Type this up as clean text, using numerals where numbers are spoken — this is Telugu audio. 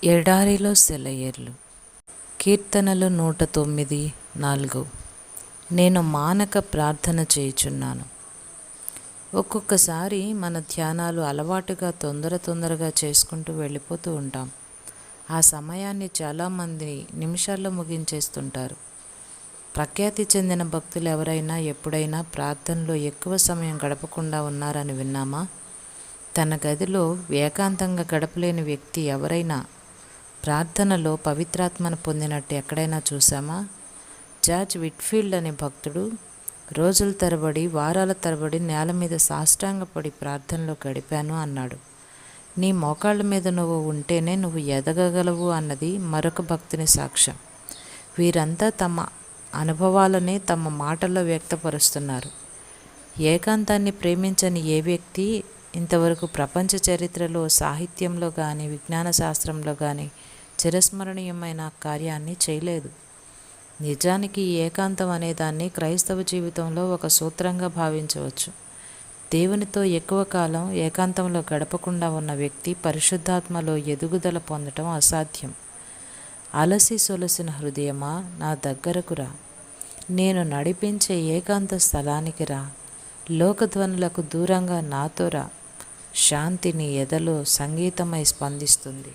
ఎడారిలో సెలయేర్లు. కీర్తనలు 109:4. నేను మానక ప్రార్థన చేయుచున్నాను. ఒక్కొక్కసారి మన ధ్యానాలు అలవాటుగా తొందరగా చేసుకుంటూ వెళ్ళిపోతూ ఉంటాం. ఆ సమయాన్ని చాలామంది నిమిషాల్లో ముగించేస్తుంటారు. ప్రఖ్యాతి చెందిన భక్తులు ఎవరైనా ఎప్పుడైనా ప్రార్థనలో ఎక్కువ సమయం గడపకుండా ఉన్నారని విన్నామా? తన గదిలో ఏకాంతంగా గడపలేని వ్యక్తి ఎవరైనా ప్రార్థనలో పవిత్రాత్మను పొందినట్టు ఎక్కడైనా చూసామా? జార్జ్ విట్ఫీల్డ్ అనే భక్తుడు రోజుల తరబడి, వారాల తరబడి నేల మీద సాష్టాంగపడి ప్రార్థనలో గడిపాను అన్నాడు. నీ మోకాళ్ళ మీద నువ్వు ఉంటేనే నువ్వు ఎదగగలవు అన్నది మరొక భక్తుని సాక్ష్యం. వీరంతా తమ అనుభవాలనే తమ మాటల్లో వ్యక్తపరుస్తున్నారు. ఏకాంతాన్ని ప్రేమించని ఏ వ్యక్తి ఇంతవరకు ప్రపంచ చరిత్రలో, సాహిత్యంలో కానీ, విజ్ఞాన శాస్త్రంలో కానీ చిరస్మరణీయమైన కార్యాన్ని చేయలేదు. నిజానికి ఈ ఏకాంతం అనేదాన్ని క్రైస్తవ జీవితంలో ఒక సూత్రంగా భావించవచ్చు. దేవునితో ఎక్కువ కాలం ఏకాంతంలో గడపకుండా ఉన్న వ్యక్తి పరిశుద్ధాత్మలో ఎదుగుదల పొందటం అసాధ్యం. అలసి సొలసిన హృదయమా, నా దగ్గరకు రా. నేను నడిపించే ఏకాంత స్థలానికి రా. లోకధ్వనులకు దూరంగా నాతో రా. శాంతిని ఎదలో సంగీతమై స్పందిస్తుంది.